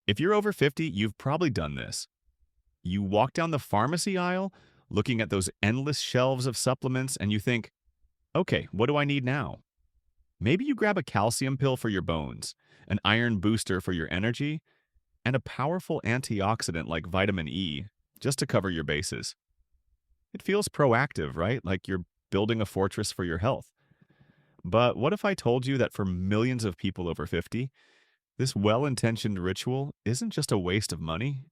If you're over 50, you've probably done this. You walk down the pharmacy aisle looking at those endless shelves of supplements and you think, okay, what do I need now? Maybe you grab a calcium pill for your bones, an iron booster for your energy, and a powerful antioxidant like vitamin E just to cover your bases. It feels proactive, right? Like you're building a fortress for your health. But what if I told you that for millions of people over 50, this well-intentioned ritual isn't just a waste of money?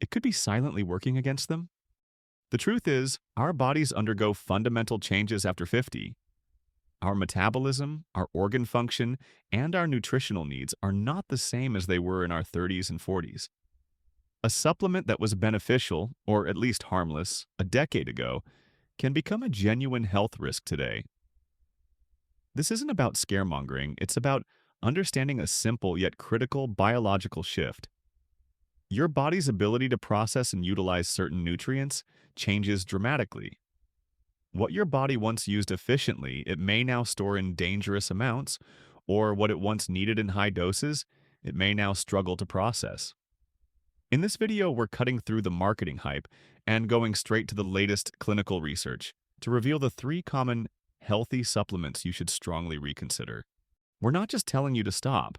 It could be silently working against them. The truth is, our bodies undergo fundamental changes after 50. Our metabolism, our organ function, and our nutritional needs are not the same as they were in our 30s and 40s. A supplement that was beneficial, or at least harmless, a decade ago can become a genuine health risk today. This isn't about scaremongering, it's about understanding a simple yet critical biological shift. Your body's ability to process and utilize certain nutrients changes dramatically. What your body once used efficiently, it may now store in dangerous amounts, or what it once needed in high doses, it may now struggle to process. In this video, we're cutting through the marketing hype and going straight to the latest clinical research to reveal the 3 common healthy supplements you should strongly reconsider. We're not just telling you to stop.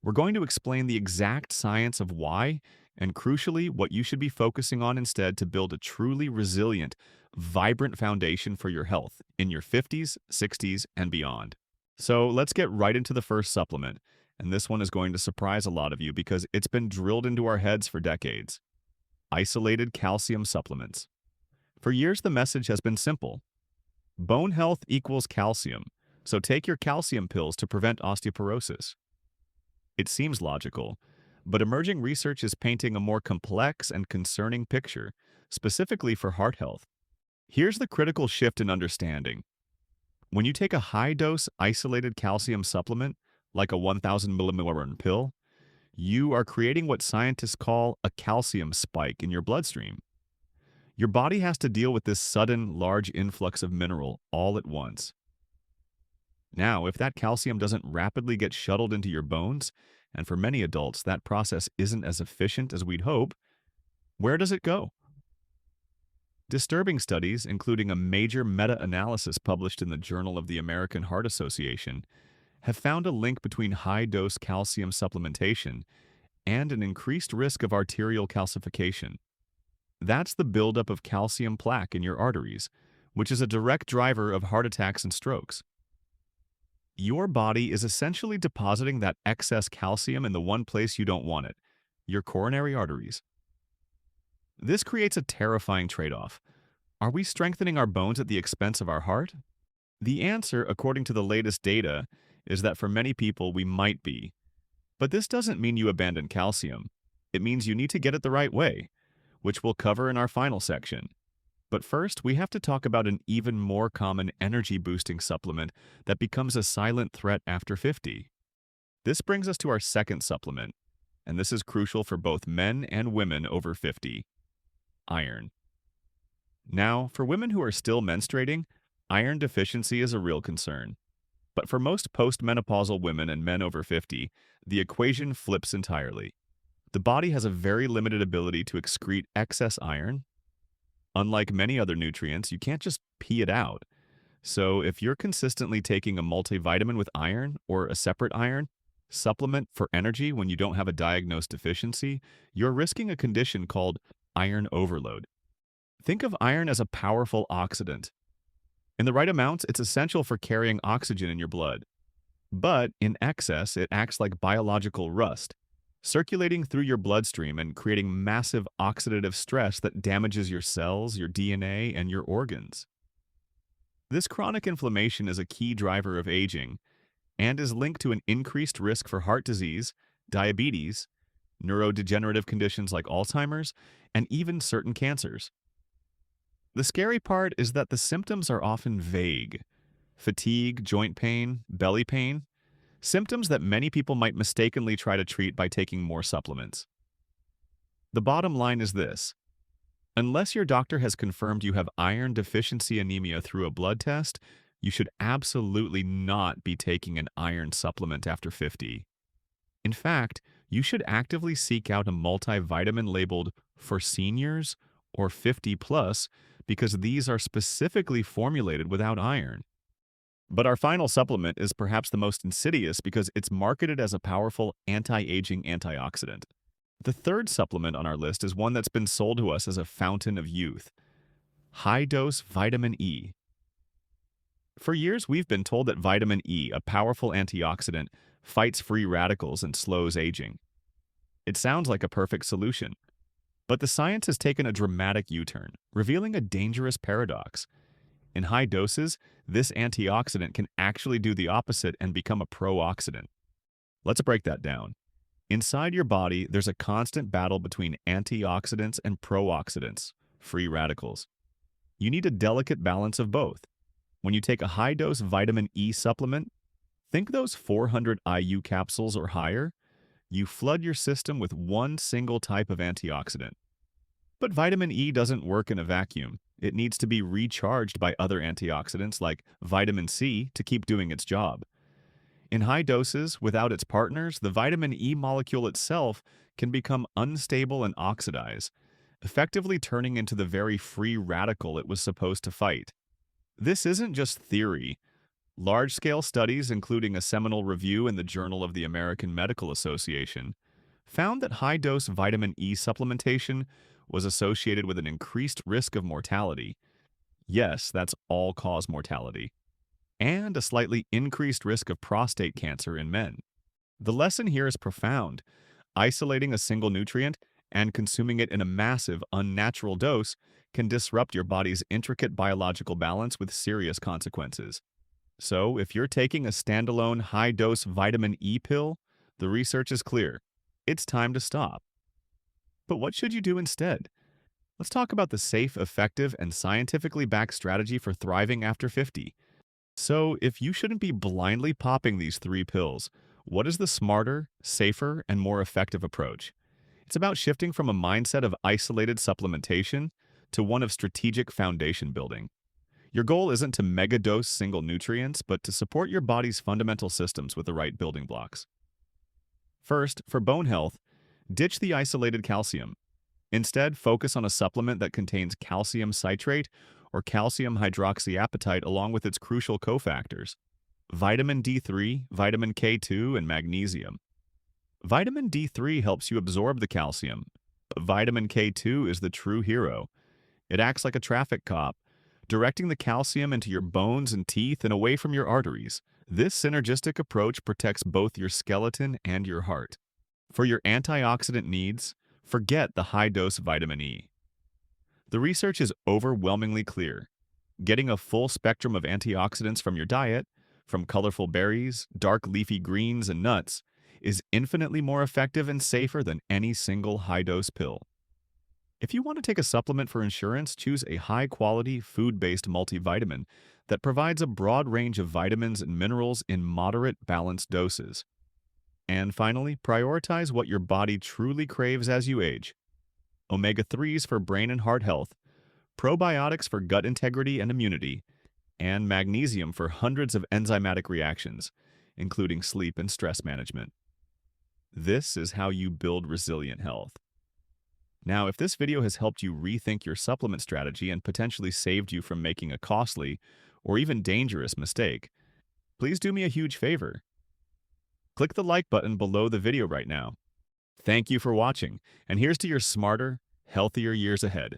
We're going to explain the exact science of why, and crucially, what you should be focusing on instead to build a truly resilient, vibrant foundation for your health in your 50s, 60s, and beyond. So let's get right into the first supplement, and this one is going to surprise a lot of you because it's been drilled into our heads for decades. Isolated calcium supplements. For years, the message has been simple. Bone health equals calcium, so take your calcium pills to prevent osteoporosis. It seems logical, but emerging research is painting a more complex and concerning picture, specifically for heart health. Here's the critical shift in understanding. When you take a high-dose isolated calcium supplement, like a 1,000 millimilligram pill, you are creating what scientists call a calcium spike in your bloodstream. Your body has to deal with this sudden, large influx of mineral all at once. Now, if that calcium doesn't rapidly get shuttled into your bones, and for many adults that process isn't as efficient as we'd hope, where does it go? Disturbing studies, including a major meta-analysis published in the Journal of the American Heart Association, have found a link between high-dose calcium supplementation and an increased risk of arterial calcification. That's the buildup of calcium plaque in your arteries, which is a direct driver of heart attacks and strokes. Your body is essentially depositing that excess calcium in the one place you don't want it, your coronary arteries. This creates a terrifying trade-off. Are we strengthening our bones at the expense of our heart? The answer, according to the latest data, is that for many people we might be. But this doesn't mean you abandon calcium. It means you need to get it the right way, which we'll cover in our final section. But first, we have to talk about an even more common energy-boosting supplement that becomes a silent threat after 50. This brings us to our second supplement, and this is crucial for both men and women over 50. Iron. Now, for women who are still menstruating, iron deficiency is a real concern. But for most postmenopausal women and men over 50, the equation flips entirely. The body has a very limited ability to excrete excess iron. Unlike many other nutrients, you can't just pee it out. So if you're consistently taking a multivitamin with iron or a separate iron supplement for energy when you don't have a diagnosed deficiency, you're risking a condition called iron overload. Think of iron as a powerful oxidant. In the right amounts, it's essential for carrying oxygen in your blood. But in excess, it acts like biological rust, circulating through your bloodstream and creating massive oxidative stress that damages your cells, your DNA, and your organs. This chronic inflammation is a key driver of aging and is linked to an increased risk for heart disease, diabetes, neurodegenerative conditions like Alzheimer's, and even certain cancers. The scary part is that the symptoms are often vague. Fatigue, joint pain, belly pain, symptoms that many people might mistakenly try to treat by taking more supplements. The bottom line is this. Unless your doctor has confirmed you have iron deficiency anemia through a blood test, you should absolutely not be taking an iron supplement after 50. In fact, you should actively seek out a multivitamin labeled for seniors or 50 plus because these are specifically formulated without iron. But our final supplement is perhaps the most insidious because it's marketed as a powerful anti-aging antioxidant. The third supplement on our list is one that's been sold to us as a fountain of youth: high-dose vitamin E. For years, we've been told that vitamin E, a powerful antioxidant, fights free radicals and slows aging. It sounds like a perfect solution, but the science has taken a dramatic U-turn, revealing a dangerous paradox. In high doses, this antioxidant can actually do the opposite and become a pro-oxidant. Let's break that down. Inside your body, there's a constant battle between antioxidants and pro-oxidants, free radicals. You need a delicate balance of both. When you take a high-dose vitamin E supplement, think those 400 IU capsules or higher, you flood your system with one single type of antioxidant. But vitamin E doesn't work in a vacuum. It needs to be recharged by other antioxidants like vitamin C to keep doing its job. In high doses, without its partners, the vitamin E molecule itself can become unstable and oxidize, effectively turning into the very free radical it was supposed to fight. This isn't just theory. Large-scale studies, including a seminal review in the Journal of the American Medical Association, found that high-dose vitamin E supplementation was associated with an increased risk of mortality. Yes, that's all-cause mortality. And a slightly increased risk of prostate cancer in men. The lesson here is profound. Isolating a single nutrient and consuming it in a massive, unnatural dose can disrupt your body's intricate biological balance with serious consequences. So, if you're taking a standalone high-dose vitamin E pill, the research is clear. It's time to stop. But what should you do instead? Let's talk about the safe, effective, and scientifically backed strategy for thriving after 50. So, if you shouldn't be blindly popping these 3 pills, what is the smarter, safer, and more effective approach? It's about shifting from a mindset of isolated supplementation to one of strategic foundation building. Your goal isn't to mega-dose single nutrients, but to support your body's fundamental systems with the right building blocks. First, for bone health, ditch the isolated calcium. Instead, focus on a supplement that contains calcium citrate or calcium hydroxyapatite along with its crucial cofactors: vitamin D3, vitamin K2, and magnesium. Vitamin D3 helps you absorb the calcium, but vitamin K2 is the true hero. It acts like a traffic cop, directing the calcium into your bones and teeth and away from your arteries. This synergistic approach protects both your skeleton and your heart. For your antioxidant needs, forget the high-dose vitamin E. The research is overwhelmingly clear. Getting a full spectrum of antioxidants from your diet, from colorful berries, dark leafy greens, and nuts, is infinitely more effective and safer than any single high-dose pill. If you want to take a supplement for insurance, choose a high-quality, food-based multivitamin that provides a broad range of vitamins and minerals in moderate, balanced doses. And finally, prioritize what your body truly craves as you age. Omega-3s for brain and heart health, probiotics for gut integrity and immunity, and magnesium for hundreds of enzymatic reactions, including sleep and stress management. This is how you build resilient health. Now, if this video has helped you rethink your supplement strategy and potentially saved you from making a costly or even dangerous mistake, please do me a huge favor. Click the like button below the video right now. Thank you for watching, and here's to your smarter, healthier years ahead.